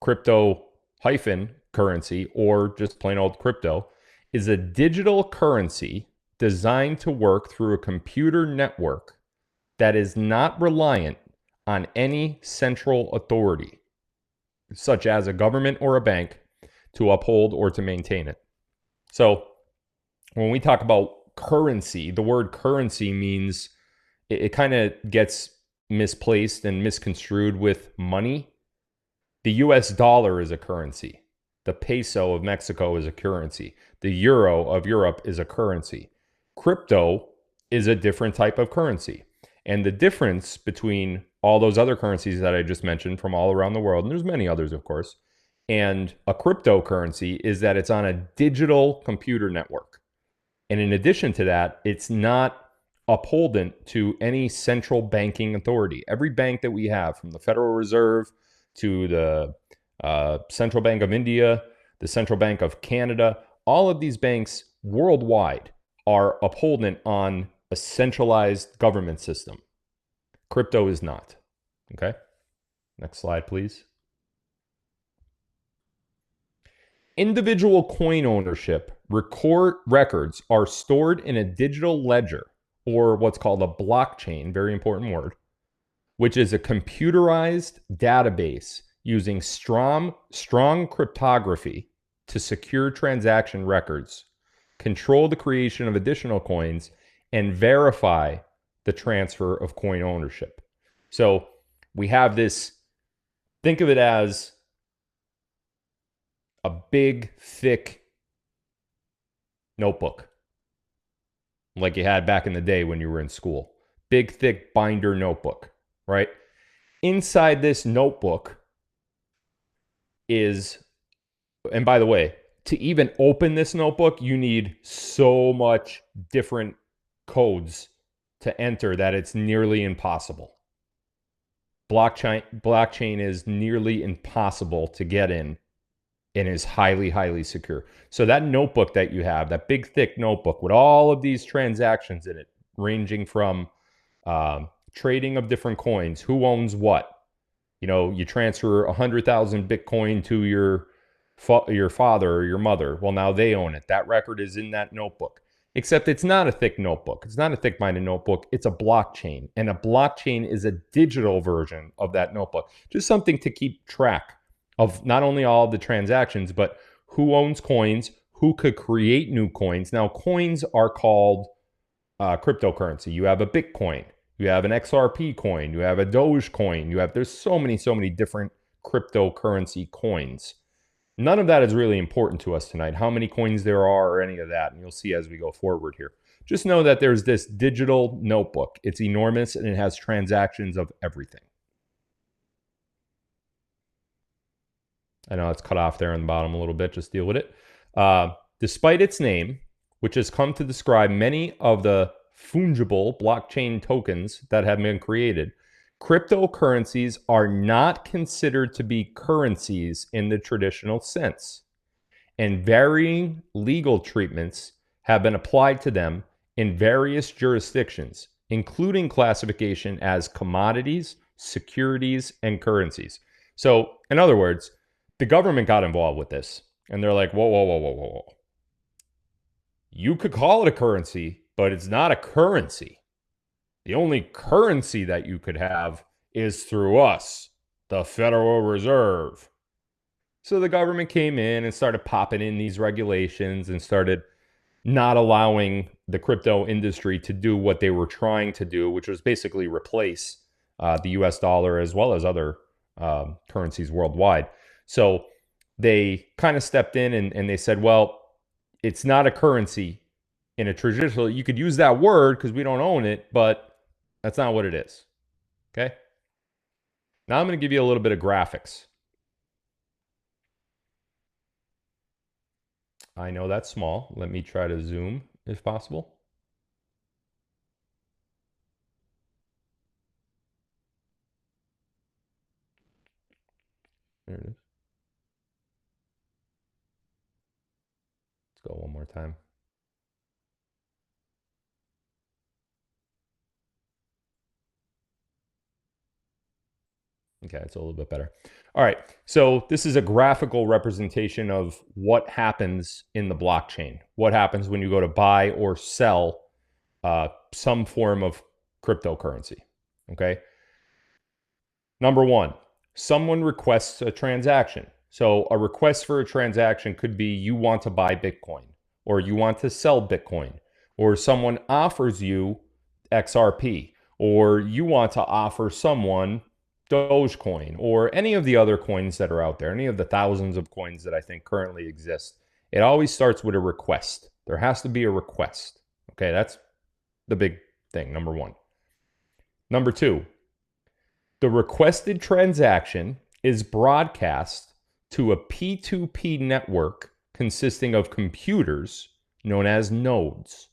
crypto hyphen currency, or just plain old crypto, is a digital currency designed to work through a computer network that is not reliant on any central authority, such as a government or a bank, to uphold or to maintain it. So when we talk about currency, the word currency means it kind of gets misplaced and misconstrued with money. The US dollar is a currency. The peso of Mexico is a currency. The euro of Europe is a currency. Crypto is a different type of currency. And the difference between all those other currencies that I just mentioned from all around the world, and there's many others, of course, and a cryptocurrency is that it's on a digital computer network. And in addition to that, it's not upholdent to any central banking authority. Every bank that we have, from the Federal Reserve to the Central Bank of India, the Central Bank of Canada, all of these banks worldwide are upholdent on a centralized government system. Crypto is not. Okay. Next slide, please. Individual coin ownership records are stored in a digital ledger, or what's called a blockchain, very important word, which is a computerized database using strong cryptography to secure transaction records, control the creation of additional coins, and verify the transfer of coin ownership. So we have this, think of it as a big, thick notebook, like you had back in the day when you were in school. Big, thick binder notebook, right? Inside this notebook is, and by the way, to even open this notebook, you need so much different codes to enter that it's nearly impossible. Blockchain is nearly impossible to get in and is highly, highly secure. So that notebook that you have, that big, thick notebook with all of these transactions in it, ranging from trading of different coins, who owns what. You know, you transfer 100,000 Bitcoin to your father or your mother. Well, now they own it. That record is in that notebook. Except it's not a thick notebook. It's not a thick-minded notebook. It's a blockchain. And a blockchain is a digital version of that notebook. Just something to keep track of not only all the transactions, but who owns coins, who could create new coins. Now, coins are called cryptocurrency. You have a Bitcoin. You have an XRP coin. You have a Doge coin. There's so many different cryptocurrency coins. None of that is really important to us tonight, how many coins there are or any of that. And you'll see as we go forward here. Just know that there's this digital notebook. It's enormous and it has transactions of everything. I know it's cut off there on the bottom a little bit. Just deal with it. Despite its name, which has come to describe many of the fungible blockchain tokens that have been created, cryptocurrencies are not considered to be currencies in the traditional sense, and varying legal treatments have been applied to them in various jurisdictions, including classification as commodities, securities, and currencies. So, in other words, the government got involved with this, and they're like, whoa, whoa, whoa, whoa, whoa, whoa. You could call it a currency, but it's not a currency. The only currency that you could have is through us, the Federal Reserve. So the government came in and started popping in these regulations and started not allowing the crypto industry to do what they were trying to do, which was basically replace the US dollar as well as other currencies worldwide. So they kind of stepped in and they said, well, it's not a currency in a traditional, you could use that word because we don't own it, but that's not what it is. Okay. Now I'm going to give you a little bit of graphics. I know that's small. Let me try to zoom if possible. There it is. Let's go one more time. Okay, Okay, it's a little bit better. All right, so this is a graphical representation of what happens in the blockchain. What happens when you go to buy or sell some form of cryptocurrency, okay? Number one, someone requests a transaction. So a request for a transaction could be you want to buy Bitcoin, or you want to sell Bitcoin, or someone offers you XRP, or you want to offer someone Dogecoin, or any of the other coins that are out there, any of the thousands of coins that I think currently exist. It always starts with a request. There has to be a request. Okay, that's the big thing, number one. Number two, the requested transaction is broadcast to a P2P network consisting of computers known as nodes.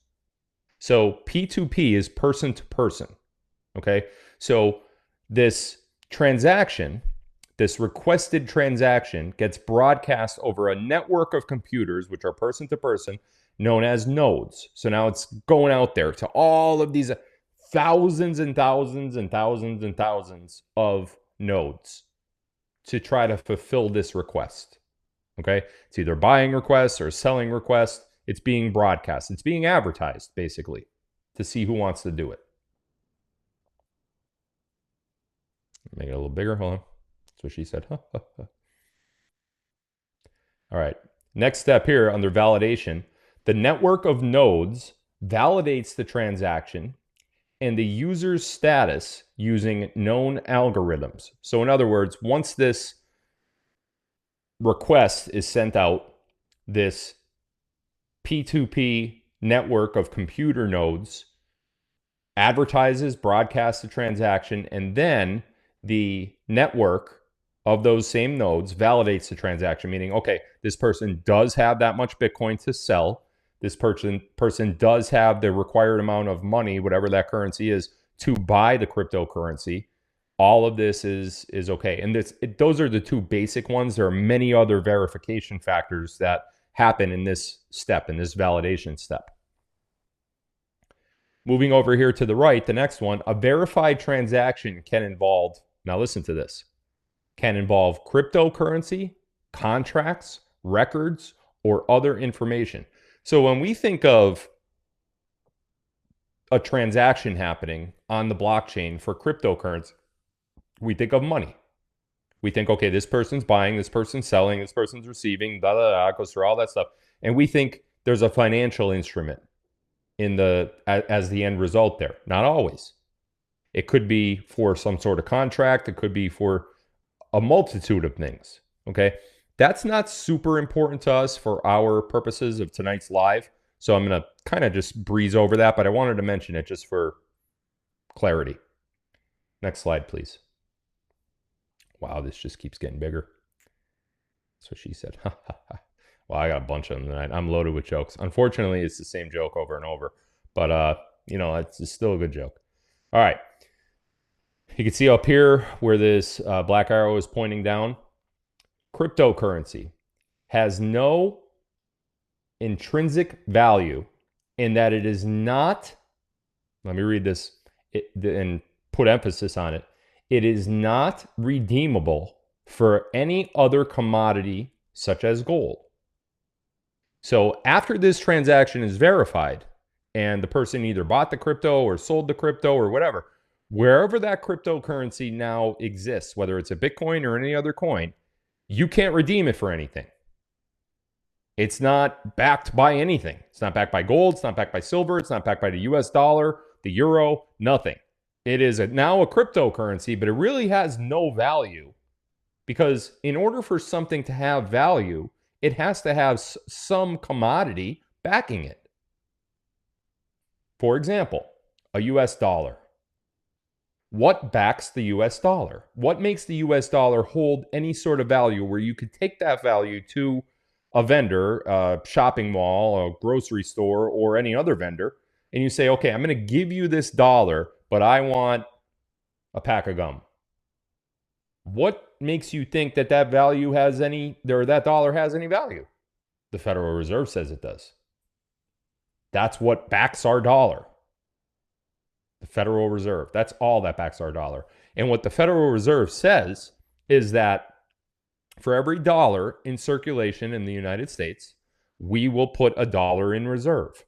So P2P is person to person. Okay, so this transaction, this requested transaction, gets broadcast over a network of computers, which are person to person, known as nodes. So now it's going out there to all of these thousands and thousands and thousands and thousands of nodes to try to fulfill this request. Okay, it's either buying requests or selling requests. It's being broadcast. It's being advertised, basically, to see who wants to do it. Make it a little bigger. Hold on. That's what she said. All right. Next step here under validation, the network of nodes validates the transaction and the user's status using known algorithms. So in other words, once this request is sent out, this P2P network of computer nodes advertises, broadcasts the transaction, and then the network of those same nodes validates the transaction, meaning, okay, this person does have that much Bitcoin to sell. This person does have the required amount of money, whatever that currency is, to buy the cryptocurrency. All of this is okay. And those are the two basic ones. There are many other verification factors that happen in this step, in this validation step. Moving over here to the right, the next one, a verified transaction can involve, now listen to this, can involve cryptocurrency, contracts, records, or other information. So when we think of a transaction happening on the blockchain for cryptocurrency, we think of money. We think, okay, this person's buying, this person's selling, this person's receiving, blah, blah, blah, it goes through all that stuff. And we think there's a financial instrument as the end result there. Not always. It could be for some sort of contract. It could be for a multitude of things. Okay. That's not super important to us for our purposes of tonight's live. So I'm going to kind of just breeze over that, but I wanted to mention it just for clarity. Next slide, please. Wow, this just keeps getting bigger. That's what she said. Well, I got a bunch of them tonight. I'm loaded with jokes. Unfortunately, it's the same joke over and over. But, it's still a good joke. All right. You can see up here where this black arrow is pointing down. Cryptocurrency has no intrinsic value in that it is not, let me read this and put emphasis on it. It is not redeemable for any other commodity such as gold. So after this transaction is verified and the person either bought the crypto or sold the crypto or whatever, wherever that cryptocurrency now exists, whether it's a Bitcoin or any other coin, you can't redeem it for anything. It's not backed by anything. It's not backed by gold. It's not backed by silver. It's not backed by the US dollar, the euro, nothing. It is now a cryptocurrency, but it really has no value because in order for something to have value, it has to have some commodity backing it. For example, a US dollar. What backs the US dollar? What makes the US dollar hold any sort of value where you could take that value to a vendor, a shopping mall, a grocery store, or any other vendor, and you say, okay, I'm going to give you this dollar, but I want a pack of gum. What makes you think that that value has any, or that dollar has any value? The Federal Reserve says it does. That's what backs our dollar. The Federal Reserve. That's all that backs our dollar. And what the Federal Reserve says is that for every dollar in circulation in the United States, we will put a dollar in reserve.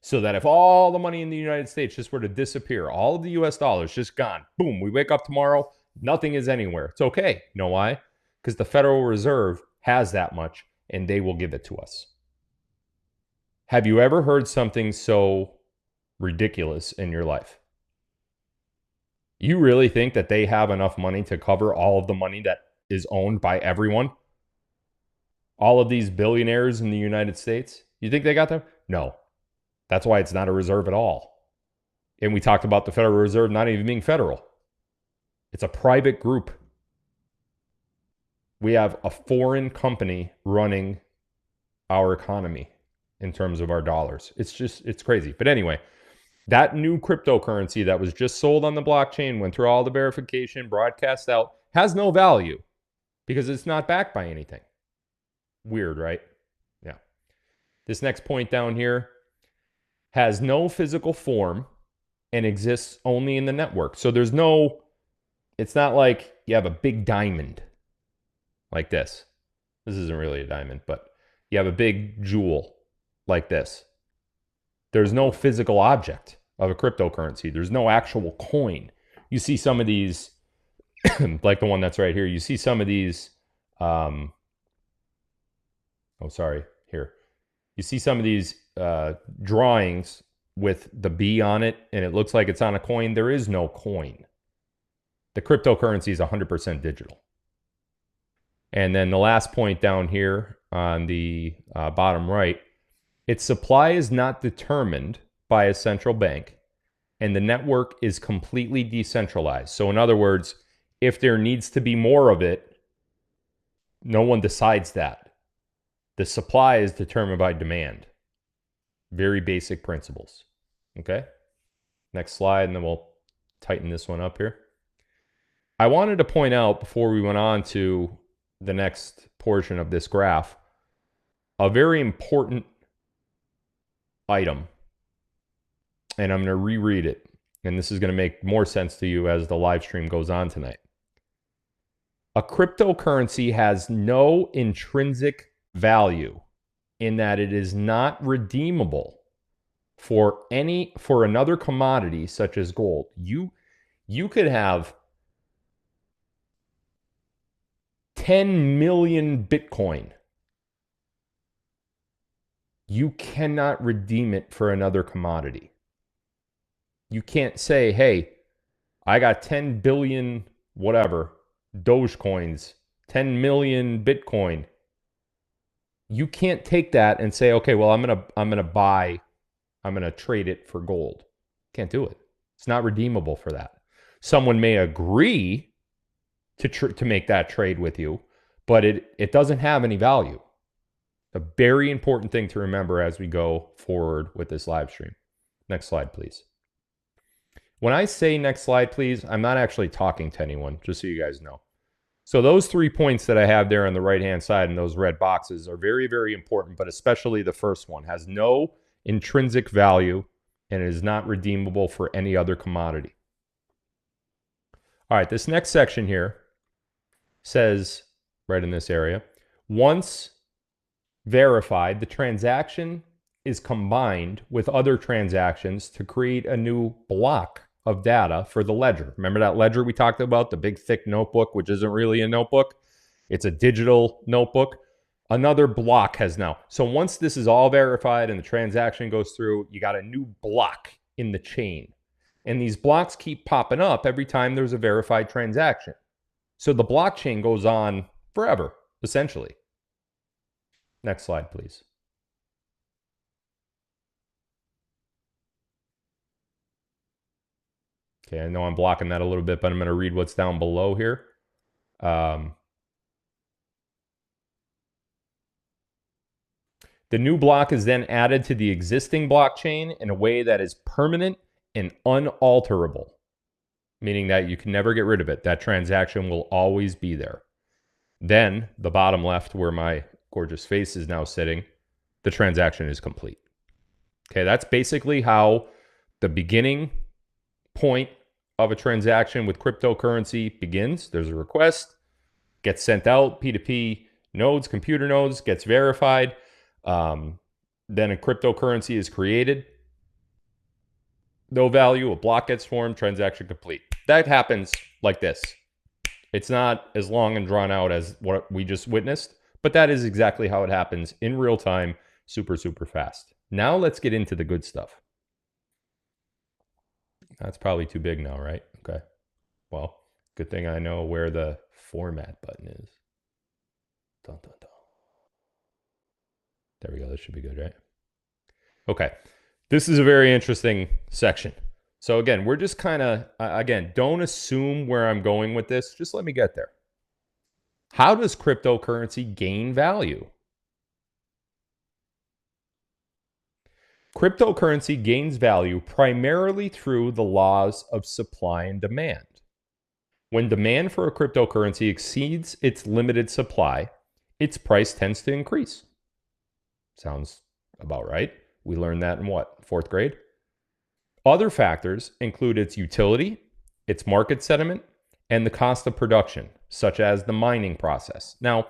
So that if all the money in the United States just were to disappear, all of the US dollars just gone, boom, we wake up tomorrow, nothing is anywhere. It's okay. You know why? Because the Federal Reserve has that much and they will give it to us. Have you ever heard something so ridiculous in your life? You really think that they have enough money to cover all of the money that is owned by everyone? All of these billionaires in the United States? You think they got them? No. That's why it's not a reserve at all. And we talked about the Federal Reserve not even being federal. It's a private group. We have a foreign company running our economy in terms of our dollars. It's crazy. But anyway, that new cryptocurrency that was just sold on the blockchain, went through all the verification, broadcast out, has no value because it's not backed by anything. Weird, right? Yeah. This next point down here has no physical form and exists only in the network. So it's not like you have a big diamond like this. This isn't really a diamond, but you have a big jewel like this. There's no physical object of a cryptocurrency. There's no actual coin. You see some of these, like the one that's right here, you see some of these, you see some of these drawings with the B on it, and it looks like it's on a coin. There is no coin. The cryptocurrency is 100% digital. And then the last point down here on the bottom right, its supply is not determined by a central bank, and the network is completely decentralized. So in other words, if there needs to be more of it, no one decides that. The supply is determined by demand. Very basic principles. Okay? Next slide, and then we'll tighten this one up here. I wanted to point out before we went on to the next portion of this graph, a very important item. And I'm going to reread it. And this is going to make more sense to you as the live stream goes on tonight. A cryptocurrency has no intrinsic value in that it is not redeemable for another commodity such as gold. You could have 10 million Bitcoin. You cannot redeem it for another commodity. You can't say, hey, I got 10 billion whatever Dogecoins, 10 million Bitcoin. You can't take that and say, okay, well, I'm gonna trade it for gold. Can't do it. It's not redeemable for that. Someone may agree to make that trade with you, but it doesn't have any value. A very important thing to remember as we go forward with this live stream. Next slide, please. When I say next slide, please, I'm not actually talking to anyone, just so you guys know. So those 3 points that I have there on the right-hand side in those red boxes are very, very important, but especially the first one has no intrinsic value and it is not redeemable for any other commodity. All right, this next section here says, right in this area, once verified, the transaction is combined with other transactions to create a new block of data for the ledger. Remember that ledger we talked about, the big thick notebook, which isn't really a notebook? It's a digital notebook. Another block has now. So once this is all verified and the transaction goes through, you got a new block in the chain. And these blocks keep popping up every time there's a verified transaction. So the blockchain goes on forever, essentially. Next slide, please. Okay, I know I'm blocking that a little bit, but I'm going to read what's down below here. The new block is then added to the existing blockchain in a way that is permanent and unalterable, meaning that you can never get rid of it. That transaction will always be there. Then, the bottom left, where my gorgeous face is now sitting, the transaction is complete. Okay, that's basically how the beginning point of a transaction with cryptocurrency begins. There's a request, gets sent out, P2P nodes, computer nodes, gets verified. Then a cryptocurrency is created. No value, a block gets formed, transaction complete. That happens like this. It's not as long and drawn out as what we just witnessed, but that is exactly how it happens in real time, super, super fast. Now let's get into the good stuff. That's probably too big now, right? Okay. Well, good thing I know where the format button is. Dun, dun, dun. There we go. This should be good, right? Okay. This is a very interesting section. So again, we're just kind of, again, don't assume where I'm going with this. Just let me get there. How does cryptocurrency gain value? Cryptocurrency gains value primarily through the laws of supply and demand. When demand for a cryptocurrency exceeds its limited supply, its price tends to increase. Sounds about right. We learned that in what, 4th grade? Other factors include its utility, its market sentiment, and the cost of production, such as the mining process. Now,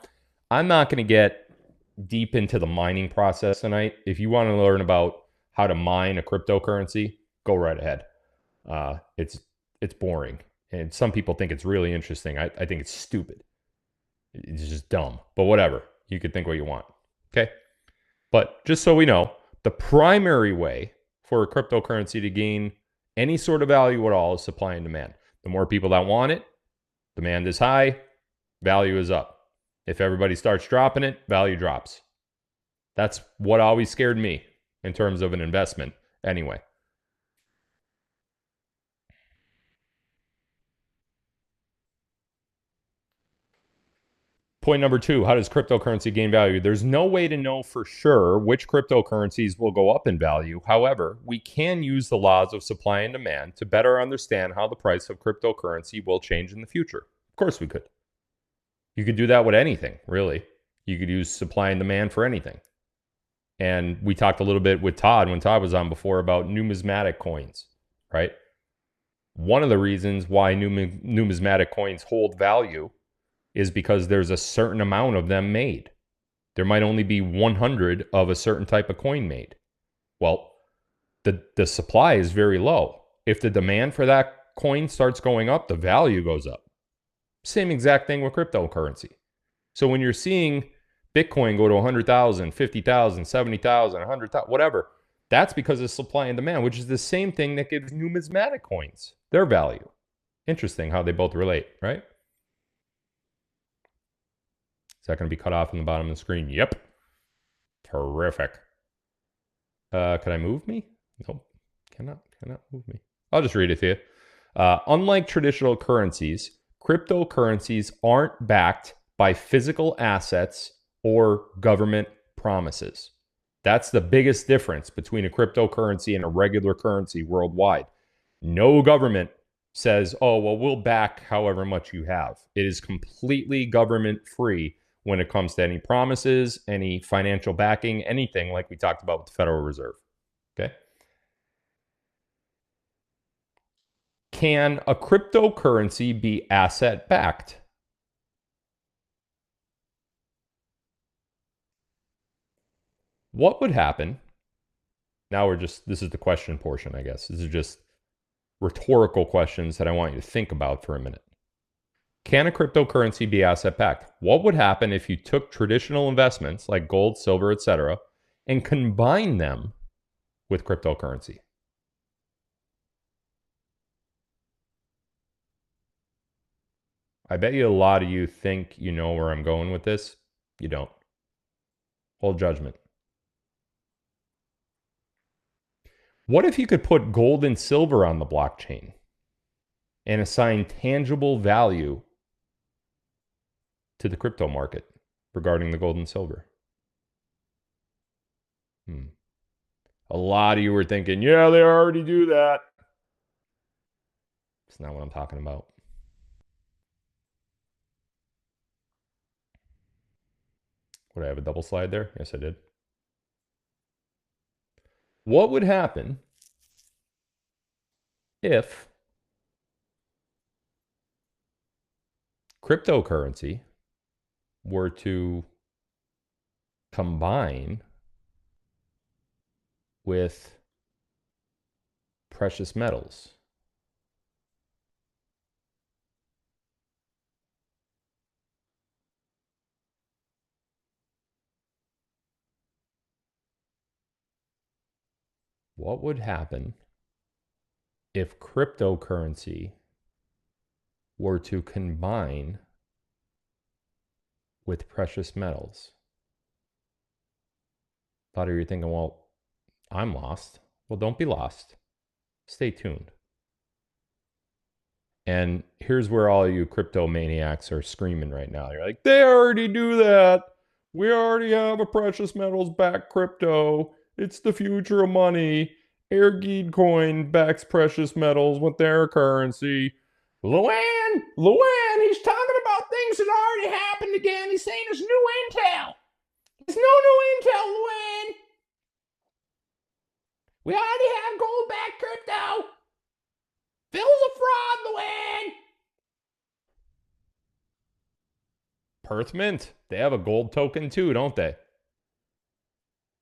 I'm not going to get deep into the mining process tonight. If you want to learn about how to mine a cryptocurrency, go right ahead. It's boring, and some people think it's really interesting. I think it's stupid. It's just dumb, but whatever. You could think what you want. Okay. But just so we know, the primary way for a cryptocurrency to gain any sort of value at all is supply and demand. The more people that want it, demand is high, value is up. If everybody starts dropping it, value drops. That's what always scared me in terms of an investment anyway. Point number 2, how does cryptocurrency gain value? There's no way to know for sure which cryptocurrencies will go up in value. However, we can use the laws of supply and demand to better understand how the price of cryptocurrency will change in the future. Of course we could. You could do that with anything, really. You could use supply and demand for anything. And we talked a little bit with Todd when Todd was on before about numismatic coins, right? One of the reasons why numismatic coins hold value is because there's a certain amount of them made. There might only be 100 of a certain type of coin made. Well, the supply is very low. If the demand for that coin starts going up, the value goes up. Same exact thing with cryptocurrency. So when you're seeing Bitcoin go to 100,000, 50,000, 70,000, 100,000, whatever, that's because of supply and demand, which is the same thing that gives numismatic coins their value. Interesting how they both relate, right? Is that going to be cut off in the bottom of the screen? Yep. Terrific. Can I move me? Nope. Cannot move me. I'll just read it to you. Unlike traditional currencies, cryptocurrencies aren't backed by physical assets or government promises. That's the biggest difference between a cryptocurrency and a regular currency worldwide. No government says, oh, well, we'll back however much you have. It is completely government free when it comes to any promises, any financial backing, anything like we talked about with the Federal Reserve. Okay. Can a cryptocurrency be asset backed? What would happen? Now this is the question portion, I guess. This is just rhetorical questions that I want you to think about for a minute. Can a cryptocurrency be asset backed? What would happen if you took traditional investments like gold, silver, etc., and combined them with cryptocurrency? I bet you a lot of you think you know where I'm going with this. You don't. Hold judgment. What if you could put gold and silver on the blockchain and assign tangible value to the crypto market regarding the gold and silver? A lot of you were thinking, yeah, they already do that. It's not what I'm talking about. Would I have a double slide there? Yes, I did. What would happen if cryptocurrency were to combine with precious metals, what would happen if cryptocurrency were to combine with precious metals? A lot of you are thinking, well, I'm lost. Well, don't be lost. Stay tuned. And here's where all you crypto maniacs are screaming right now. You're like, they already do that. We already have a precious metals backed crypto. It's the future of money. Airgeed coin backs precious metals with their currency. Luann, he's talking about things that already happened again. He's saying there's new intel. There's no new intel, Luann. We already have gold-backed crypto. Phil's a fraud, Luann. Perth Mint. They have a gold token too, don't they?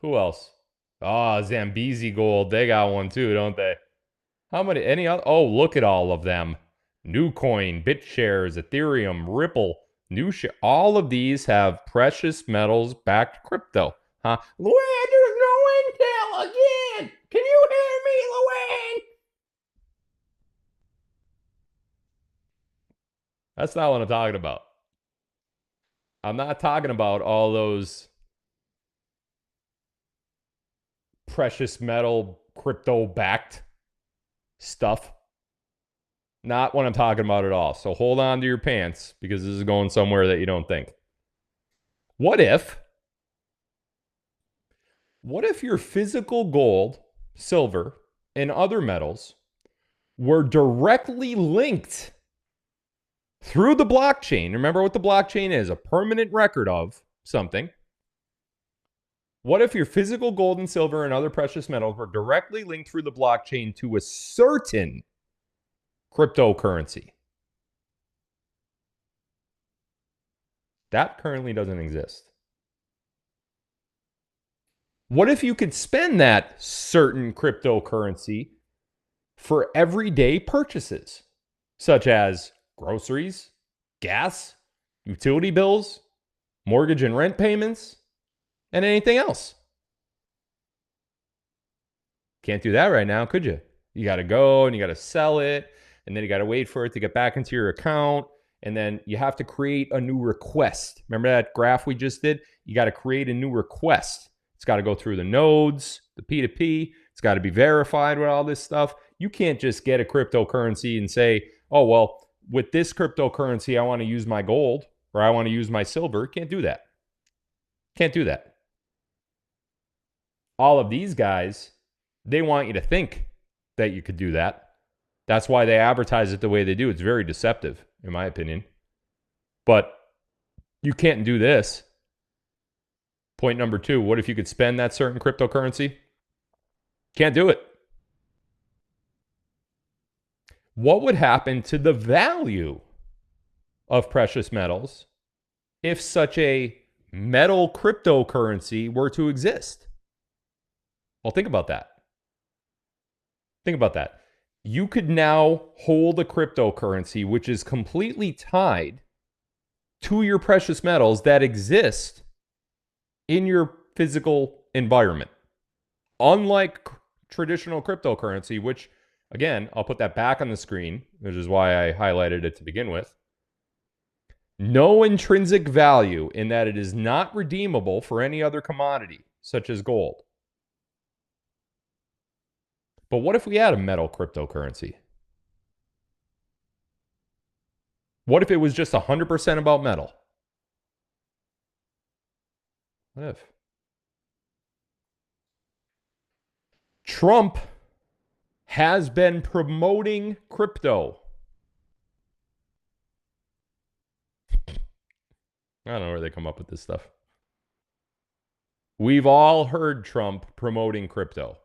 Who else? Oh, Zambezi Gold. They got one too, don't they? How many? Any other? Oh, look at all of them. Newcoin, BitShares, Ethereum, Ripple, NewShare. All of these have precious metals backed crypto. Huh? Luann, there's no intel again. Can you hear me, Luann? That's not what I'm talking about. I'm not talking about all those precious metal crypto backed stuff. Not what I'm talking about at all. So hold on to your pants because this is going somewhere that you don't think. What if your physical gold, silver, and other metals were directly linked through the blockchain? Remember what the blockchain is, a permanent record of something. What if your physical gold and silver and other precious metals were directly linked through the blockchain to a certain cryptocurrency? That currently doesn't exist. What if you could spend that certain cryptocurrency for everyday purchases, such as groceries, gas, utility bills, mortgage and rent payments, and anything else? Can't do that right now, could you? You got to go and you got to sell it, and then you got to wait for it to get back into your account, and then you have to create a new request. Remember that graph we just did? You got to create a new request. It's got to go through the nodes, the P2P. It's got to be verified with all this stuff. You can't just get a cryptocurrency and say, oh, well, with this cryptocurrency, I want to use my gold or I want to use my silver. Can't do that. Can't do that. All of these guys, they want you to think that you could do that. That's why they advertise it the way they do. It's very deceptive, in my opinion. But you can't do this. Point number 2, what if you could spend that certain cryptocurrency? Can't do it. What would happen to the value of precious metals if such a metal cryptocurrency were to exist? Well, think about that. Think about that. You could now hold a cryptocurrency which is completely tied to your precious metals that exist in your physical environment. Unlike traditional cryptocurrency, which, again, I'll put that back on the screen, which is why I highlighted it to begin with. No intrinsic value in that it is not redeemable for any other commodity, such as gold. But what if we had a metal cryptocurrency? What if it was just 100% about metal? What if? Trump has been promoting crypto. I don't know where they come up with this stuff. We've all heard Trump promoting crypto.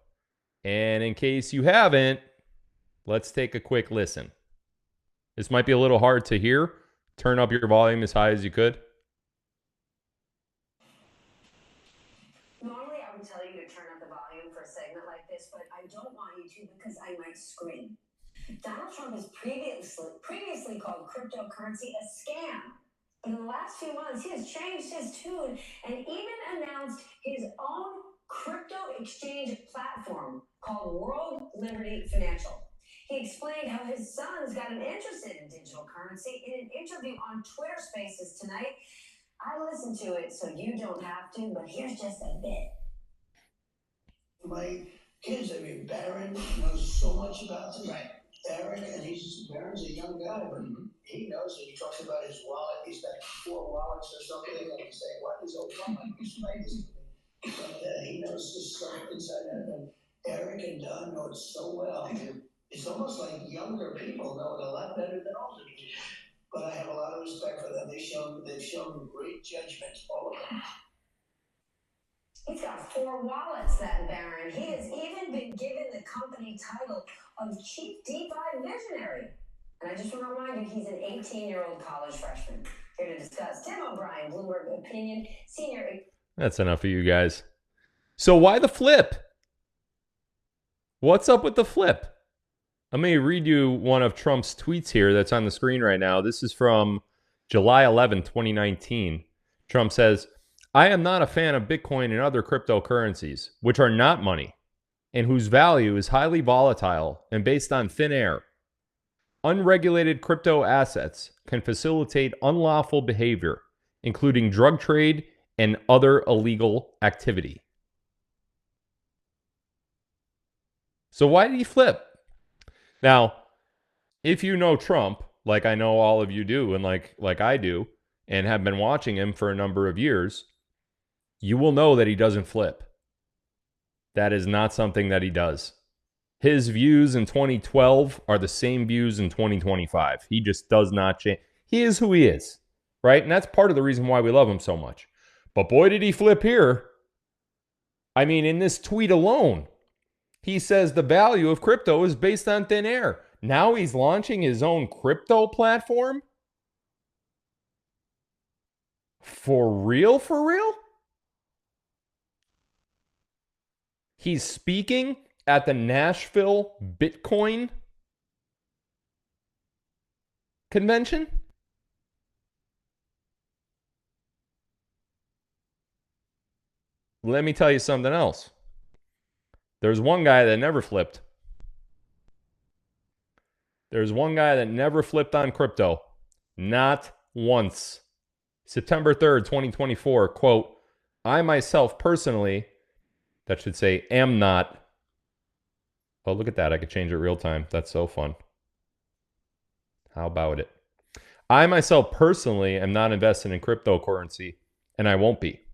And in case you haven't, let's take a quick listen. This might be a little hard to hear turn up your volume as high as you could? Normally, I would tell you to turn up the volume for a segment like this, but I don't want you to because I might scream. Donald Trump has previously called cryptocurrency a scam. But in the last few months, he has changed his tune and even announced his own crypto exchange platform called World Liberty Financial. He explained how his sons got him interested in digital currency in an interview on Twitter Spaces tonight. I listened to it, so you don't have to, but here's just a bit. My kids, I mean, Barron knows so much about this. Right. Barron's a young guy, but he knows it. He talks about his wallet. He's got 4 wallets or something, and he's saying, "What is Obama?" Explain this to me. But he knows this stuff inside out. And Eric and Don know it so well. It's almost like younger people know it a lot better than older people. But I have a lot of respect for them. They've shown great judgment, all of them. He's got 4 wallets, that Barron. He has even been given the company title of Chief DeFi Visionary. And I just want to remind you, he's an 18-year-old college freshman. Here to discuss, Tim O'Brien, Bloomberg Opinion, senior. That's enough of you guys. So why the flip? What's up with the flip? Let me read you one of Trump's tweets here that's on the screen right now. This is from July 11, 2019. Trump says, "I am not a fan of Bitcoin and other cryptocurrencies, which are not money, and whose value is highly volatile and based on thin air. Unregulated crypto assets can facilitate unlawful behavior, including drug trade and other illegal activity." So why did he flip? Now, if you know Trump, like I know all of you do, and like I do, and have been watching him for a number of years, you will know that he doesn't flip. That is not something that he does. His views in 2012 are the same views in 2025. He just does not change. He is who he is, right? And that's part of the reason why we love him so much. But boy, did he flip here. I mean, in this tweet alone, he says the value of crypto is based on thin air. Now he's launching his own crypto platform? For real, for real? He's speaking at the Nashville Bitcoin convention? Let me tell you something else. There's one guy that never flipped. There's one guy that never flipped on crypto. Not once. September 3rd, 2024, quote, "I myself personally," that should say am not. Oh, look at that. I could change it real time. That's so fun. How about it? "I myself personally am not invested in cryptocurrency, and I won't be."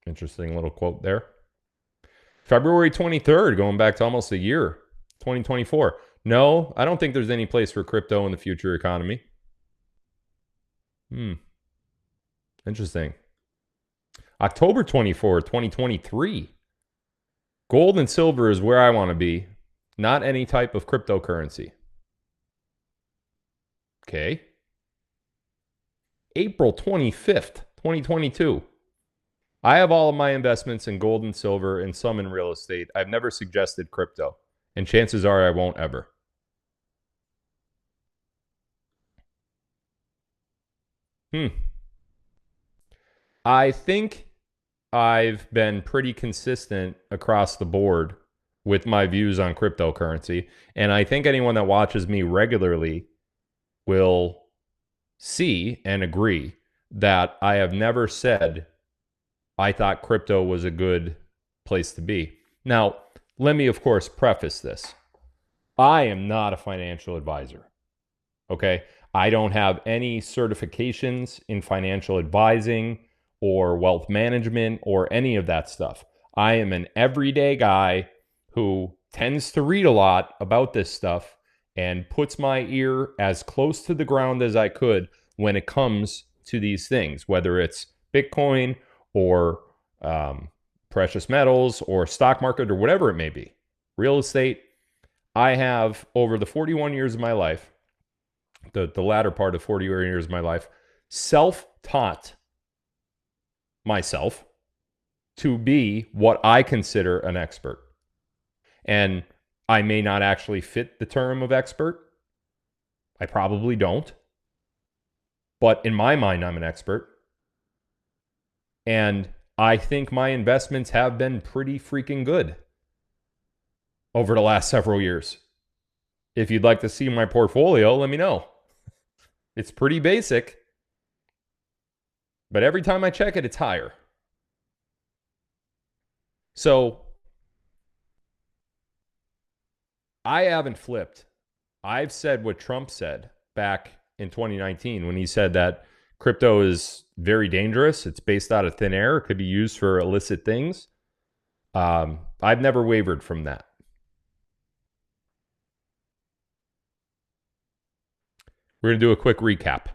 Interesting little quote there. February 23rd, going back to almost a year, 2024. "No, I don't think there's any place for crypto in the future economy." Interesting. October 24, 2023. "Gold and silver is where I want to be, not any type of cryptocurrency." Okay. April 25th, 2022. "I have all of my investments in gold and silver and some in real estate. I've never suggested crypto, and chances are I won't ever." I think I've been pretty consistent across the board with my views on cryptocurrency. And I think anyone that watches me regularly will see and agree that I have never said I thought crypto was a good place to be. Now, let me, of course, preface this. I am not a financial advisor. Okay? I don't have any certifications in financial advising or wealth management or any of that stuff. I am an everyday guy who tends to read a lot about this stuff and puts my ear as close to the ground as I could when it comes to these things, whether it's Bitcoin or precious metals or stock market or whatever it may be. Real estate. I have, over the 41 years of my life, the latter part of 40 years of my life, self-taught myself to be what I consider an expert. And I may not actually fit the term of expert. I probably don't. But in my mind, I'm an expert. And I think my investments have been pretty freaking good over the last several years. If you'd like to see my portfolio, let me know. It's pretty basic, but every time I check it, it's higher. So I haven't flipped. I've said what Trump said back in 2019 when he said that crypto is very dangerous. It's based out of thin air. It could be used for illicit things. I've never wavered from that. We're going to do a quick recap.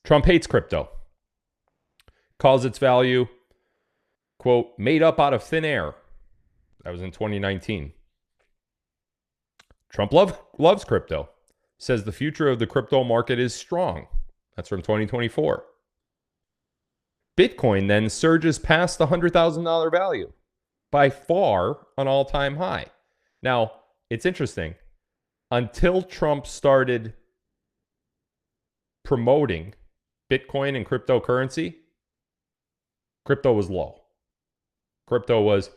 Trump hates crypto. Calls its value, quote, made up out of thin air. That was in 2019. Trump loves crypto. Says the future of the crypto market is strong. That's from 2024. Bitcoin then surges past the $100,000 value. By far an all-time high. Now, it's interesting. Until Trump started promoting Bitcoin and cryptocurrency, crypto was low. Crypto was...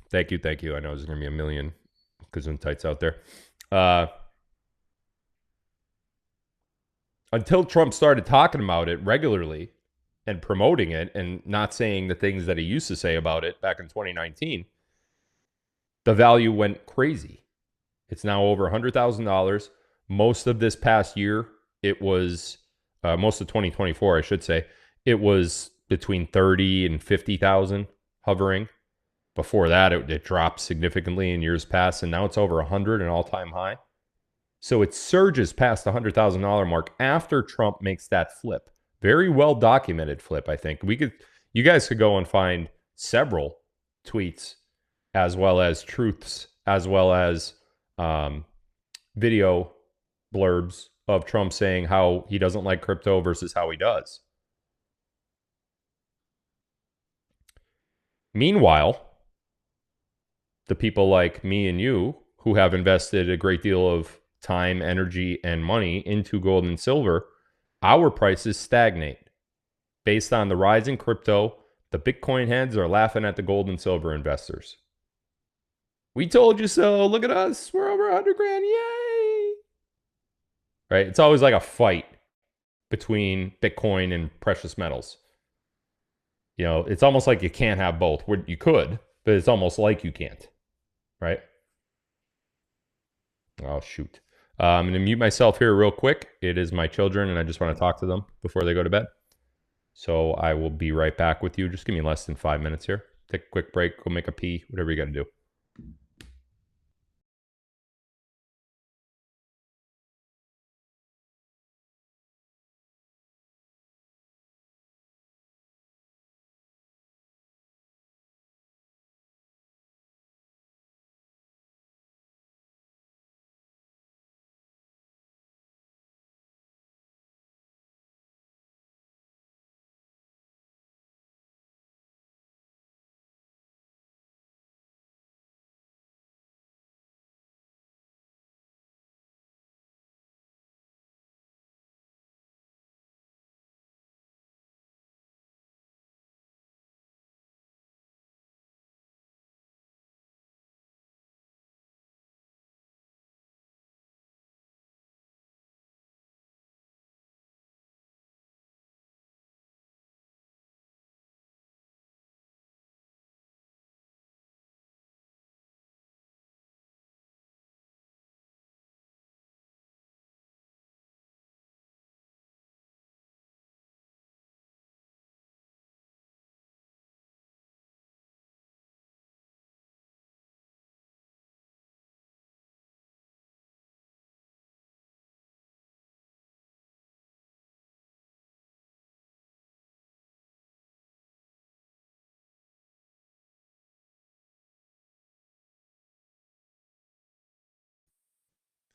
Thank you. I know there's going to be a million gesundheits out there. Until Trump started talking about it regularly and promoting it and not saying the things that he used to say about it back in 2019, the value went crazy. It's now over $100,000. Most of this past year, it was, most of 2024, I should say, it was between 30 and 50,000 hovering. Before that, it dropped significantly in years past, and now it's over 100, an all-time high. So it surges past the $100,000 mark after Trump makes that flip. Very well documented flip, I think. You guys could go and find several tweets, as well as truths, as well as video blurbs of Trump saying how he doesn't like crypto versus how he does. Meanwhile, the people like me and you who have invested a great deal of time, energy, and money into gold and silver, our prices stagnate. Based on the rise in crypto, the Bitcoin heads are laughing at the gold and silver investors. We told you so. Look at us. We're over 100 grand. Yay. Right? It's always like a fight between Bitcoin and precious metals. You know, it's almost like you can't have both. You could, but it's almost like you can't. Right? Oh, shoot. I'm going to mute myself here real quick. It is my children, and I just want to talk to them before they go to bed. So I will be right back with you. Just give me less than 5 minutes here. Take a quick break. Go make a pee. Whatever you got to do.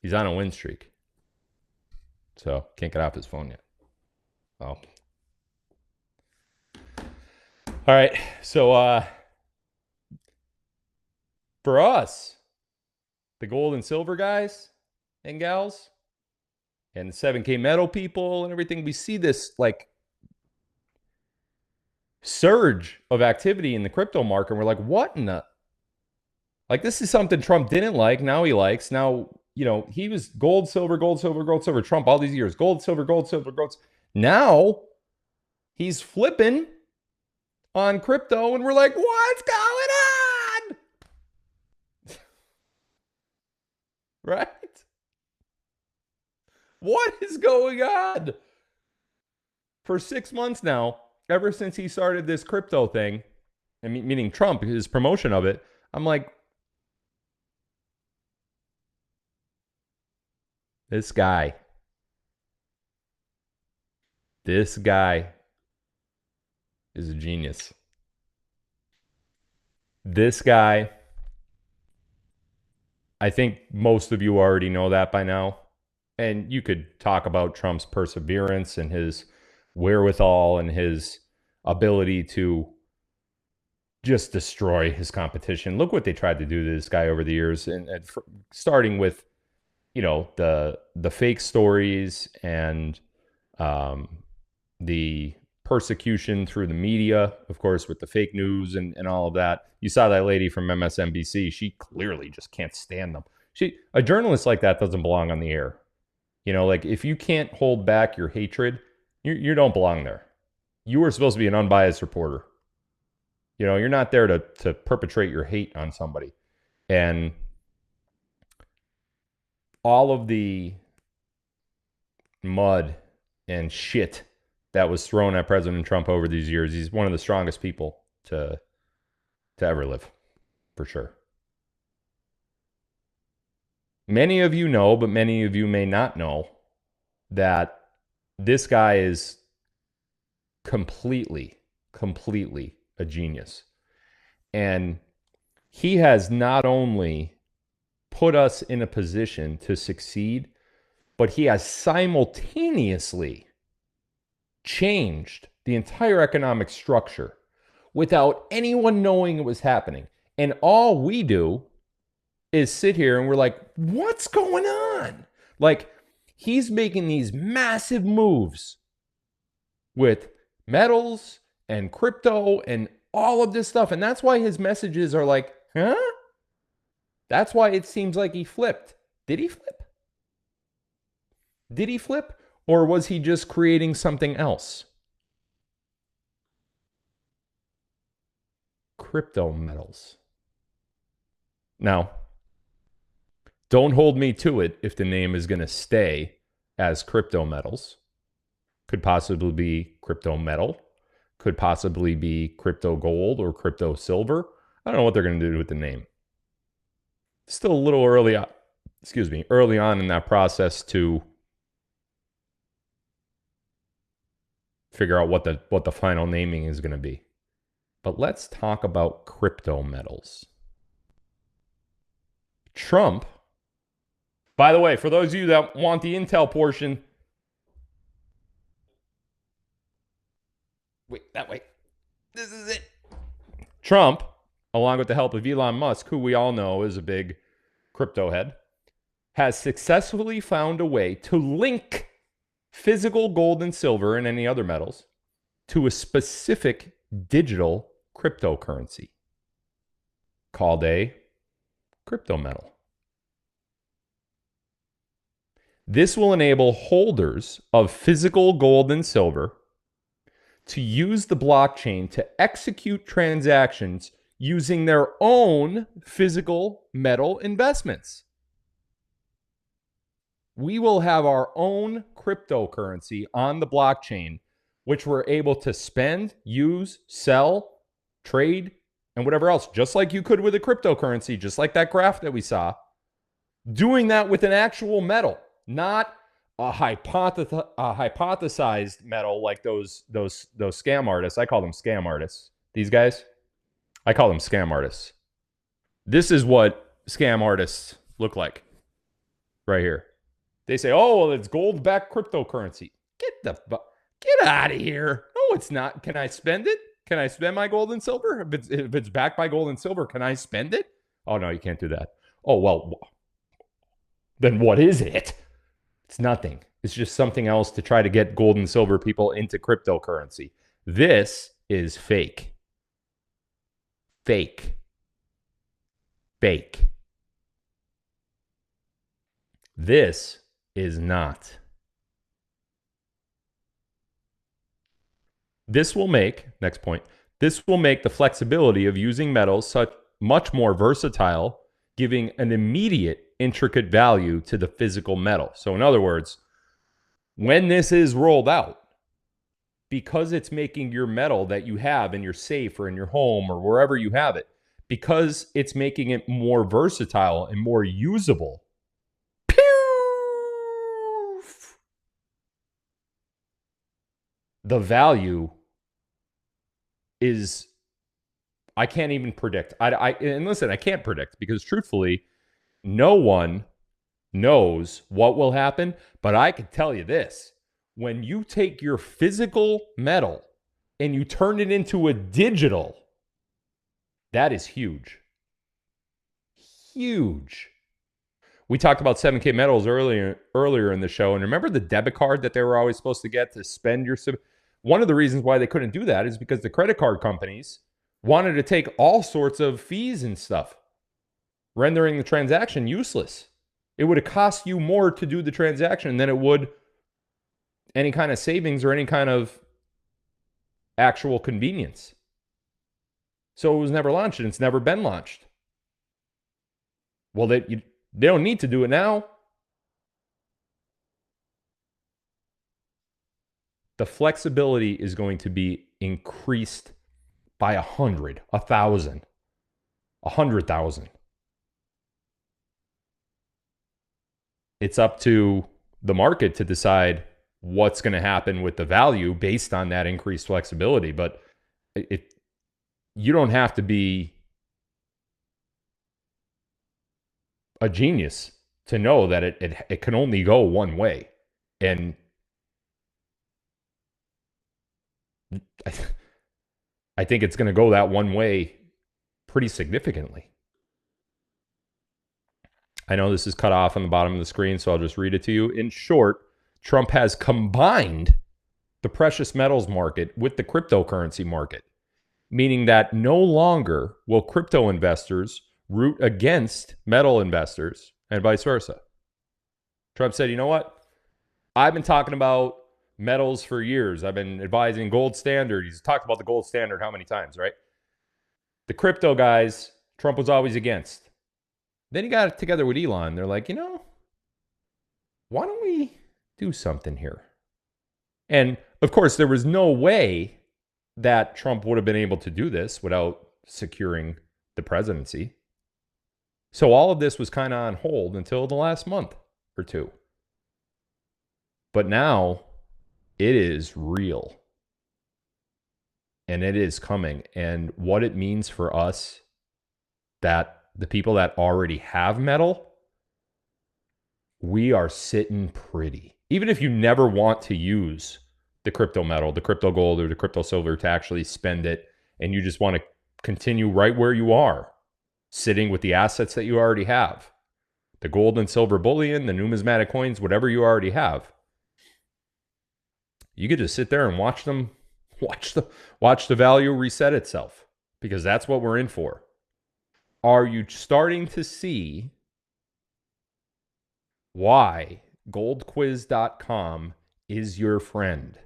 He's on a win streak. So can't get off his phone yet. Oh. All right. So for us, the gold and silver guys and gals, and the 7K metal people and everything, we see this like surge of activity in the crypto market. And we're like, what in the? Like, this is something Trump didn't like. Now he likes. Now, he was gold, silver, gold, silver, gold, silver. Trump all these years. Gold, silver, gold, silver, gold. Now he's flipping on crypto. And we're like, what's going on? Right? What is going on? For 6 months now, ever since he started this crypto thing, meaning Trump, his promotion of it, I'm like, this guy is a genius. This guy, I think most of you already know that by now. And you could talk about Trump's perseverance and his wherewithal and his ability to just destroy his competition. Look what they tried to do to this guy over the years, and starting with the fake stories and the persecution through the media, of course, with the fake news and all of that. You saw that lady from MSNBC. She clearly just can't stand them. A journalist like that doesn't belong on the air. Like, if you can't hold back your hatred, you don't belong there. You were supposed to be an unbiased reporter. You're not there to perpetrate your hate on somebody. And all of the mud and shit that was thrown at President Trump over these years, he's one of the strongest people to ever live, for sure. Many of you know, but many of you may not know, that this guy is completely a genius. And he has not only put us in a position to succeed, but he has simultaneously changed the entire economic structure without anyone knowing it was happening. And all we do is sit here and we're like, what's going on? Like, he's making these massive moves with metals and crypto and all of this stuff. And that's why his messages are like, huh? That's why it seems like he flipped. Did he flip? Did he flip? Or was he just creating something else? Crypto metals. Now, don't hold me to it if the name is going to stay as crypto metals. Could possibly be crypto metal. Could possibly be crypto gold or crypto silver. I don't know what they're going to do with the name. Still a little early on in that process to figure out what the final naming is going to be. But let's talk about crypto metals. Trump, by the way, for those of you that want the intel portion, wait, that way. This is it. Trump, along with the help of Elon Musk, who we all know is a big crypto head, has successfully found a way to link physical gold and silver and any other metals to a specific digital cryptocurrency called a crypto metal. This will enable holders of physical gold and silver to use the blockchain to execute transactions using their own physical metal investments. We will have our own cryptocurrency on the blockchain, which we're able to spend, use, sell, trade, and whatever else, just like you could with a cryptocurrency, just like that graph that we saw. Doing that with an actual metal, not a hypothesized metal like those scam artists. I call them scam artists. These guys, I call them scam artists. This is what scam artists look like. right here. They say, oh, well, it's gold-backed cryptocurrency. Get out of here. No, it's not. Can I spend it? Can I spend my gold and silver? If it's backed by gold and silver, can I spend it? Oh, no, you can't do that. Oh, well, then what is it? It's nothing. It's just something else to try to get gold and silver people into cryptocurrency. This is fake. Fake. Fake. This is not. This will make, next point, this will make the flexibility of using metals much more versatile, giving an immediate intricate value to the physical metal. So in other words, when this is rolled out, because it's making your metal that you have in your safe or in your home or wherever you have it, because it's making it more versatile and more usable, the value is, I can't even predict. And listen, I can't predict because truthfully, no one knows what will happen. But I can tell you this: when you take your physical metal and you turn it into a digital, that is huge. Huge. We talked about 7K metals earlier in the show, and remember the debit card that they were always supposed to get to spend your. One of the reasons why they couldn't do that is because the credit card companies wanted to take all sorts of fees and stuff, rendering the transaction useless. It would have cost you more to do the transaction than it would any kind of savings or any kind of actual convenience. So it was never launched, and it's never been launched. Well, they don't need to do it now. The flexibility is going to be increased by 100, 1,000, 100,000. It's up to the market to decide what's going to happen with the value based on that increased flexibility. But you don't have to be a genius to know that it can only go one way. And I think it's going to go that one way pretty significantly. I know this is cut off on the bottom of the screen, so I'll just read it to you. In short, Trump has combined the precious metals market with the cryptocurrency market, meaning that no longer will crypto investors root against metal investors and vice versa. Trump said, you know what? I've been talking about metals for years. I've been advising gold standard. He's talked about the gold standard how many times, right? The crypto guys, Trump was always against. Then he got together with Elon. They're like, you know, why don't we do something here? And of course, there was no way that Trump would have been able to do this without securing the presidency. So all of this was kind of on hold until the last month or two. But now it is real. And it is coming. And what it means for us, that the people that already have metal, we are sitting pretty. Even if you never want to use the crypto metal, the crypto gold, or the crypto silver to actually spend it, and you just want to continue right where you are, sitting with the assets that you already have, the gold and silver bullion, the numismatic coins, whatever you already have, you could just sit there and watch the value reset itself, because that's what we're in for. Are you starting to see why goldquiz.com is your friend?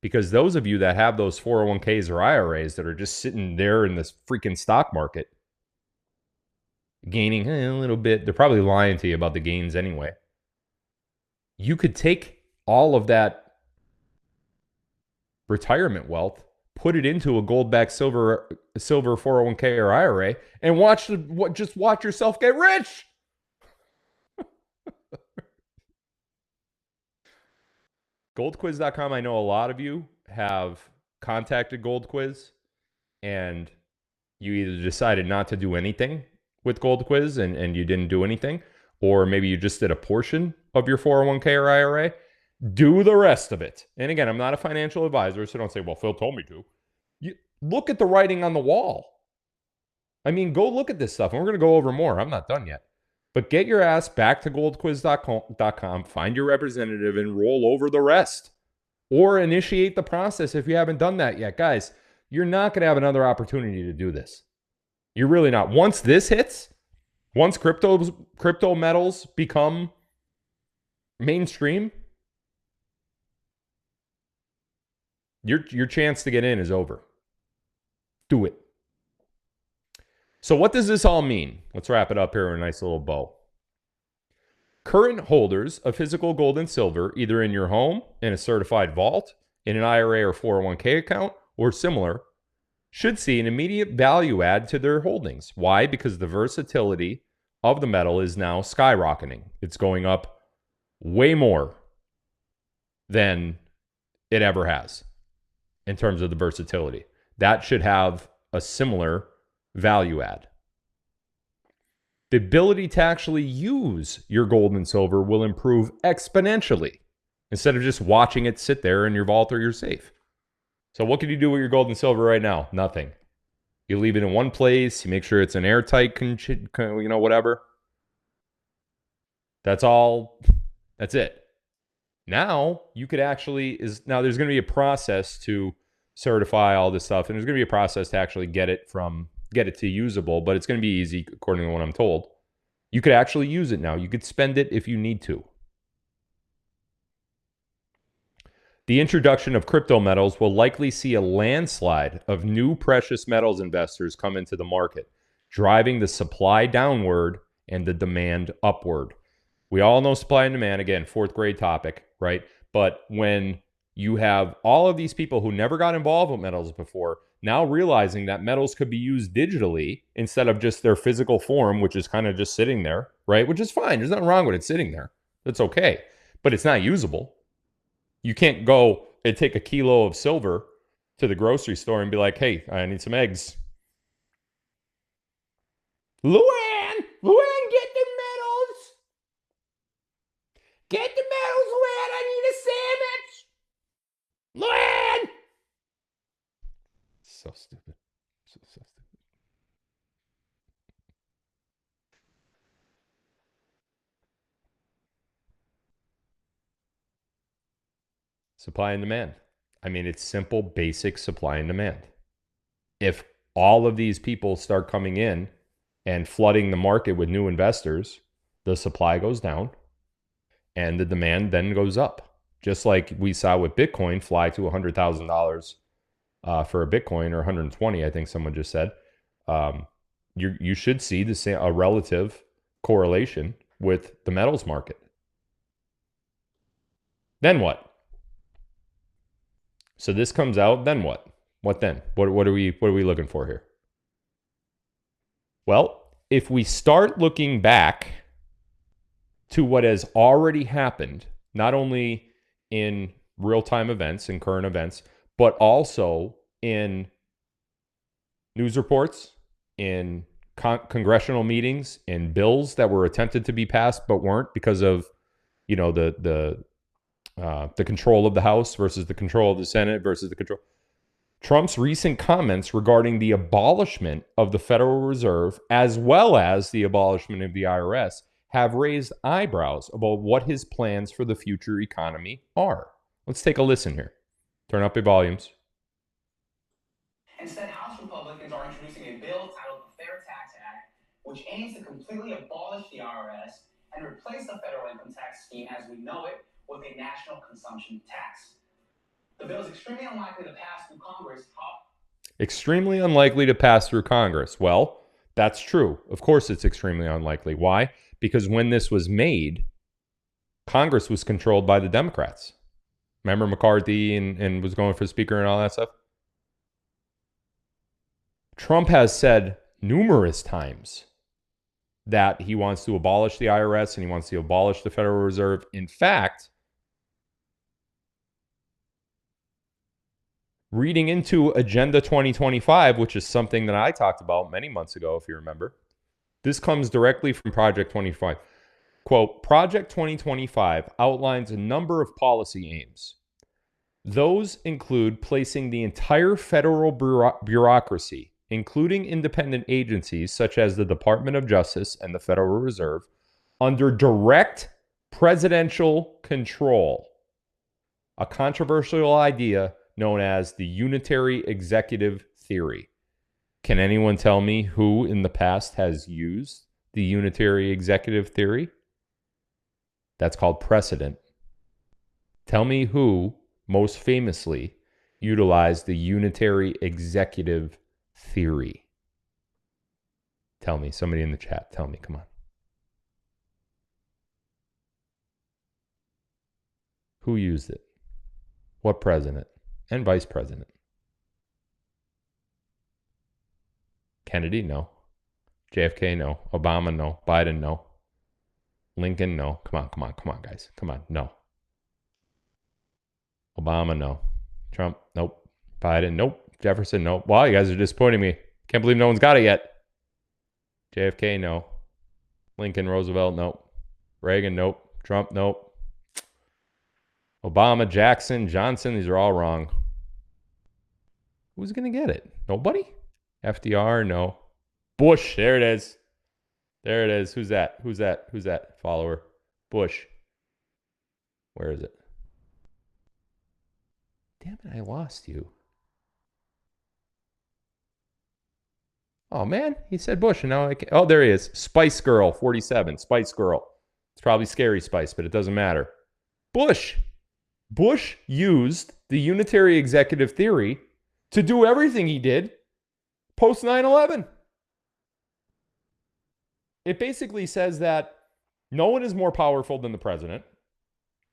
Because those of you that have those 401ks or IRAs that are just sitting there in this freaking stock market, gaining a little bit, they're probably lying to you about the gains anyway. You could take all of that retirement wealth, put it into a gold-backed silver 401k or IRA, and just watch yourself get rich. Goldquiz.com, I know a lot of you have contacted GoldQuiz, and you either decided not to do anything with GoldQuiz and you didn't do anything, or maybe you just did a portion of your 401k or IRA, do the rest of it. And again, I'm not a financial advisor, so don't say, well, Phil told me to. You look at the writing on the wall. I mean, go look at this stuff, and we're going to go over more. I'm not done yet. But get your ass back to goldquiz.com, find your representative, and roll over the rest. Or initiate the process if you haven't done that yet. Guys, you're not going to have another opportunity to do this. You're really not. Once this hits, once crypto metals become mainstream, your chance to get in is over. Do it. So what does this all mean? Let's wrap it up here in a nice little bow. Current holders of physical gold and silver, either in your home, in a certified vault, in an IRA or 401k account, or similar, should see an immediate value add to their holdings. Why? Because the versatility of the metal is now skyrocketing. It's going up way more than it ever has in terms of the versatility. That should have a similar value add. The ability to actually use your gold and silver will improve exponentially instead of just watching it sit there in your vault or your safe. So what can you do with your gold and silver right now? Nothing. You leave it in one place. You make sure it's an airtight, whatever. That's all. That's it. Now you could actually now there's going to be a process to certify all this stuff, and there's going to be a process to actually get it to usable, but it's going to be easy according to what I'm told. You could actually use it now. You could spend it if you need to. The introduction of crypto metals will likely see a landslide of new precious metals investors come into the market, driving the supply downward and the demand upward. We all know supply and demand, again, fourth grade topic, right? But when you have all of these people who never got involved with metals before, now realizing that metals could be used digitally instead of just their physical form, which is kind of just sitting there, right? Which is fine. There's nothing wrong with it sitting there. That's okay. But it's not usable. You can't go and take a kilo of silver to the grocery store and be like, hey, I need some eggs. Luann, get the metals. Get the metals, Luann. I need a sandwich. Luann. So stupid. So stupid. Supply and demand. I mean, it's simple, basic supply and demand. If all of these people start coming in and flooding the market with new investors, the supply goes down and the demand then goes up. Just like we saw with Bitcoin fly to $100,000 for a Bitcoin, or 120, I think someone just said. You should see a relative correlation with the metals market. Then what? So this comes out, then what? What then? What are we looking for here? Well, if we start looking back to what has already happened, not only in real-time events and current events, but also in news reports, in congressional meetings, in bills that were attempted to be passed but weren't because of, the control of the House versus the control of the Senate versus the control. Trump's recent comments regarding the abolishment of the Federal Reserve, as well as the abolishment of the IRS, have raised eyebrows about what his plans for the future economy are. Let's take a listen here. Turn up your volumes. Instead, House Republicans are introducing a bill titled the Fair Tax Act, which aims to completely abolish the IRS and replace the federal income tax scheme as we know it with a national consumption tax. The bill is extremely unlikely to pass through Congress. Extremely unlikely to pass through Congress. Well, that's true. Of course it's extremely unlikely. Why? Because when this was made, Congress was controlled by the Democrats. Remember McCarthy and was going for speaker and all that stuff? Trump has said numerous times that he wants to abolish the IRS and he wants to abolish the Federal Reserve. In fact, reading into Agenda 2025, which is something that I talked about many months ago, if you remember, this comes directly from Project 25. quote, Project 2025 outlines a number of policy aims. Those include placing the entire federal bureaucracy, including independent agencies such as the Department of Justice and the Federal Reserve, under direct presidential control. A controversial idea known as the unitary executive theory. Can anyone tell me who in the past has used the unitary executive theory? That's called precedent. Tell me who most famously utilized the unitary executive theory. Tell me, somebody in the chat, tell me, come on. Who used it? What president and vice president? Kennedy, no. JFK, no. Obama, no. Biden, no. Lincoln, no. Come on, guys. Come on, no. Obama, no. Trump, nope. Biden, nope. Jefferson, nope. Wow, you guys are disappointing me. Can't believe no one's got it yet. JFK, no. Lincoln, Roosevelt, nope. Reagan, nope. Trump, nope. Obama, Jackson, Johnson, these are all wrong. Who's going to get it? Nobody? FDR, no. Bush, there it is. There it is. Who's that? Who's that? Who's that? Follower. Bush. Where is it? Damn it, I lost you. Oh, man, he said Bush, and now I can... Oh, there he is. Spice Girl, 47. Spice Girl. It's probably Scary Spice, but it doesn't matter. Bush. Bush used the unitary executive theory to do everything he did post 9/11. It basically says that no one is more powerful than the president.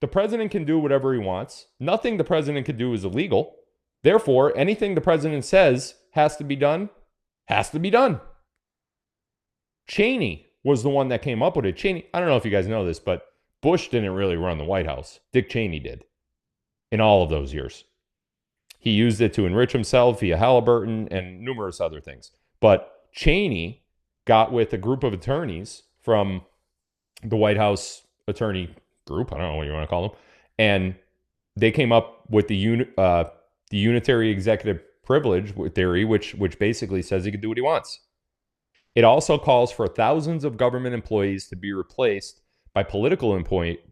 The president can do whatever he wants. Nothing the president can do is illegal. Therefore, anything the president says has to be done, has to be done. Cheney was the one that came up with it. Cheney, I don't know if you guys know this, but Bush didn't really run the White House. Dick Cheney did in all of those years. He used it to enrich himself via Halliburton and numerous other things. But Cheney got with a group of attorneys from the White House attorney group, I don't know what you want to call them, and they came up with the unitary executive privilege theory, which basically says he can do what he wants. It also calls for thousands of government employees to be replaced by political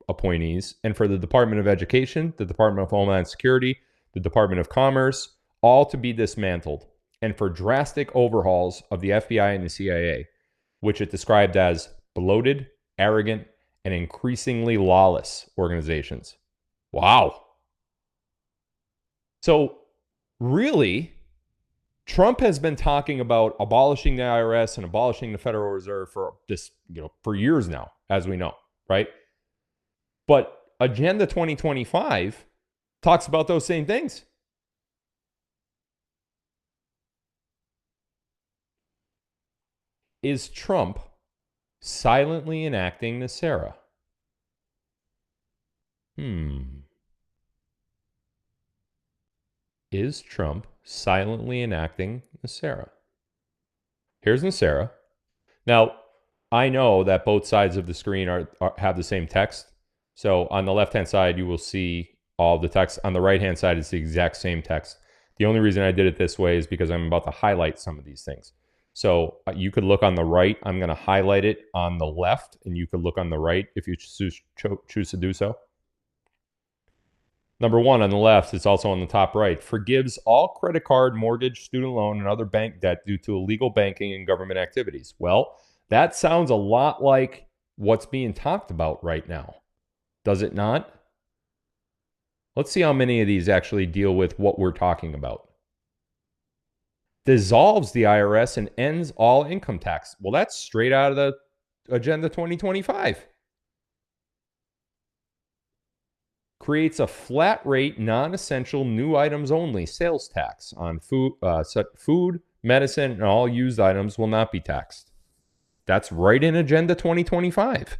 appointees, and for the Department of Education, the Department of Homeland Security, the Department of Commerce, all to be dismantled, and for drastic overhauls of the FBI and the CIA, which it described as bloated, arrogant, and increasingly lawless organizations. Wow. So, really, Trump has been talking about abolishing the IRS and abolishing the Federal Reserve for this, for years now, as we know, right? But Agenda 2025 talks about those same things. Is Trump silently enacting NESARA? Is Trump silently enacting NESARA? Here's NESARA. Now, I know that both sides of the screen have the same text. So on the left-hand side, you will see all the text. On the right-hand side, it's the exact same text. The only reason I did it this way is because I'm about to highlight some of these things. So you could look on the right. I'm going to highlight it on the left, and you could look on the right if you choose to do so. Number one on the left, it's also on the top right, forgives all credit card, mortgage, student loan, and other bank debt due to illegal banking and government activities. Well, that sounds a lot like what's being talked about right now. Does it not? Let's see how many of these actually deal with what we're talking about. Dissolves the IRS and ends all income tax. Well, that's straight out of the Agenda 2025. Creates a flat rate, non-essential, new items only sales tax on food, medicine, and all used items will not be taxed. That's right in Agenda 2025.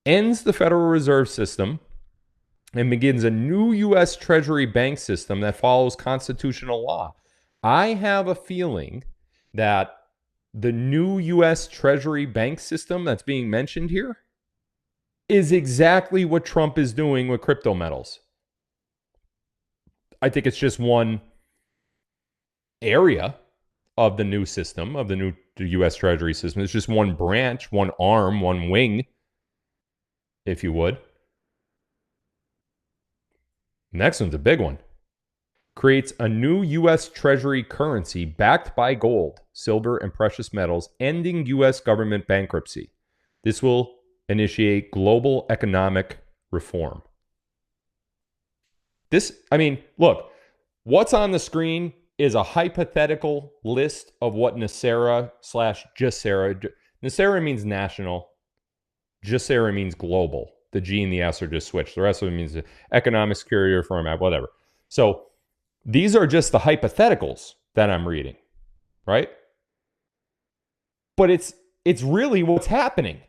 Ends the Federal Reserve System and begins a new U.S. Treasury bank system that follows constitutional law. I have a feeling that the new U.S. Treasury bank system that's being mentioned here is exactly what Trump is doing with crypto metals. I think it's just one area of the new system, of the new U.S. Treasury system. It's just one branch, one arm, one wing, if you would. Next one's a big one. Creates a new U.S. Treasury currency backed by gold, silver, and precious metals, ending U.S. government bankruptcy. This will initiate global economic reform. Look, what's on the screen is a hypothetical list of what NESARA / GESARA. NESARA means national. GESARA means global. The G and the S are just switched. The rest of it means economic security reform act, whatever. So these are just the hypotheticals that I'm reading, right? But it's really what's happening.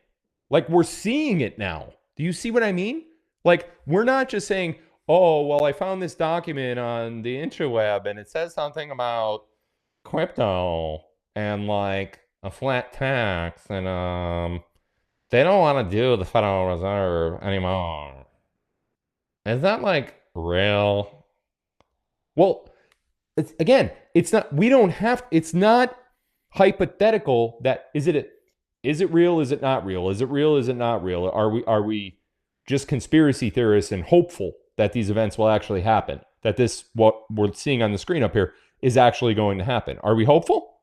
Like, we're seeing it now. Do you see what I mean? Like, we're not just saying, oh, well, I found this document on the interweb and it says something about crypto and like a flat tax and they don't want to do the Federal Reserve anymore. Is that like real? Well, it's not, we don't have, it's not hypothetical that, is it real? Is it not real? Is it real? Is it not real? Are we just conspiracy theorists and hopeful that these events will actually happen? That this, what we're seeing on the screen up here, is actually going to happen? Are we hopeful?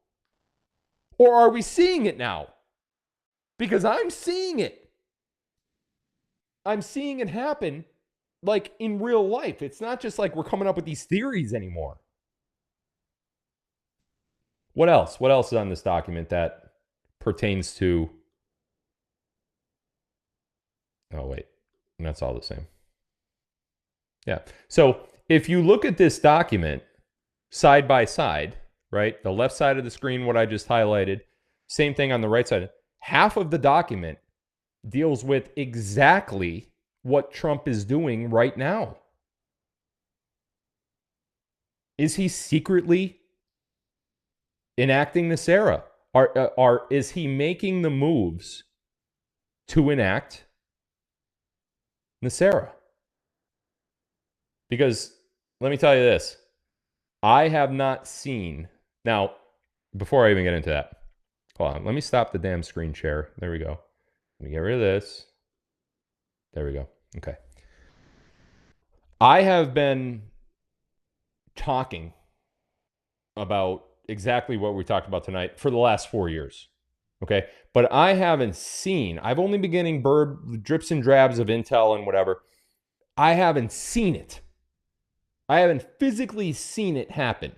Or are we seeing it now? Because I'm seeing it. I'm seeing it happen like in real life. It's not just like we're coming up with these theories anymore. What else? What else is on this document that pertains to... Oh, wait. That's all the same. Yeah. So if you look at this document side by side, right? The left side of the screen, what I just highlighted, same thing on the right side. Half of the document deals with exactly what Trump is doing right now. Is he secretly enacting NESARA? Is he making the moves to enact NESARA? Because let me tell you this, I have not seen... Now, before I even get into that, hold on, let me stop the damn screen share. There we go. Let me get rid of this. There we go. Okay. I have been talking about exactly what we talked about tonight for the last 4 years. Okay. But I haven't seen, I've only been getting drips and drabs of intel and whatever. I haven't seen it. I haven't physically seen it happen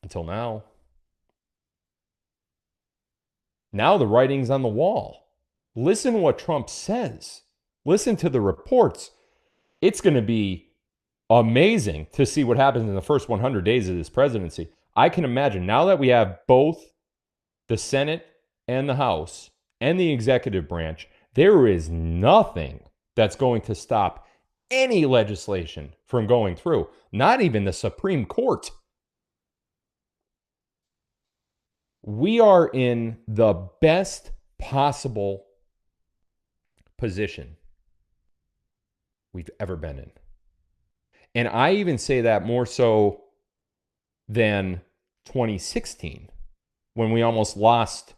until now. Now the writing's on the wall. Listen to what Trump says. Listen to the reports. It's going to be amazing to see what happens in the first 100 days of this presidency. I can imagine, now that we have both the Senate and the House and the executive branch, there is nothing that's going to stop any legislation from going through. Not even the Supreme Court. We are in the best possible position we've ever been in. And I even say that more so than 2016, when we almost lost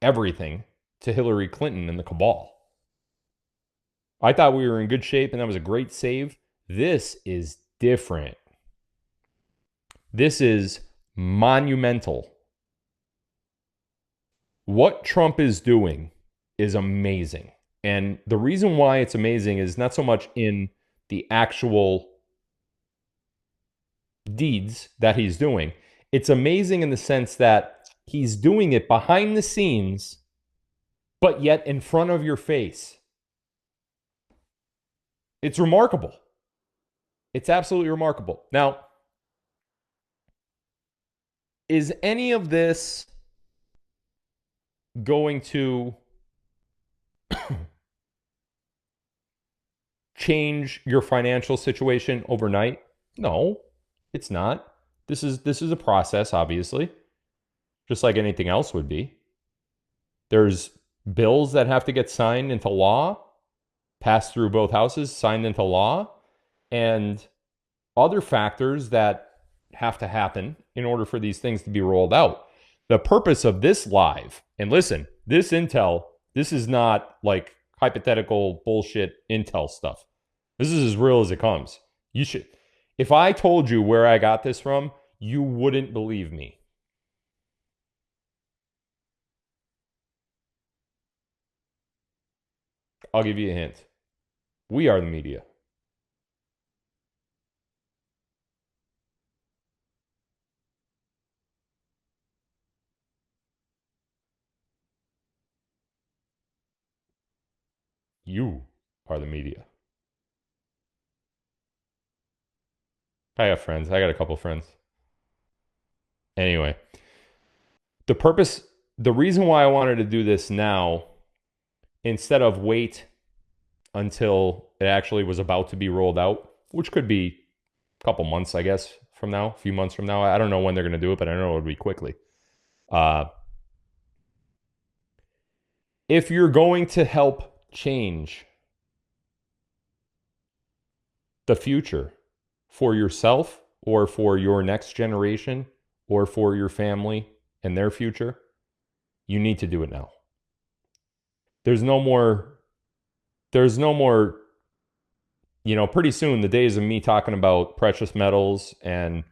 everything to Hillary Clinton and the cabal. I thought we were in good shape and that was a great save. This is different. This is monumental. What Trump is doing is amazing. And the reason why it's amazing is not so much in the actual deeds that he's doing. It's amazing in the sense that he's doing it behind the scenes, but yet in front of your face. It's remarkable. It's absolutely remarkable. Now, is any of this going to change your financial situation overnight? No, it's not. This is a process, obviously. just like anything else would be. There's bills that have to get signed into law, passed through both houses, signed into law, and other factors that have to happen in order for these things to be rolled out. The purpose of this live, and listen, this intel, this is not like hypothetical bullshit intel stuff. This is as real as it comes. You should, if I told you where I got this from, you wouldn't believe me. I'll give you a hint. We are the media. You are the media. I have friends. I got a couple friends. Anyway, the purpose, the reason why I wanted to do this now instead of wait until it actually was about to be rolled out, which could be a couple months, I guess, from now, a few months from now. I don't know when they're going to do it, but I know it'll be quickly. If you're going to help change the future for yourself or for your next generation or for your family and their future, you need to do it now. There's no more, pretty soon the days of me talking about precious metals and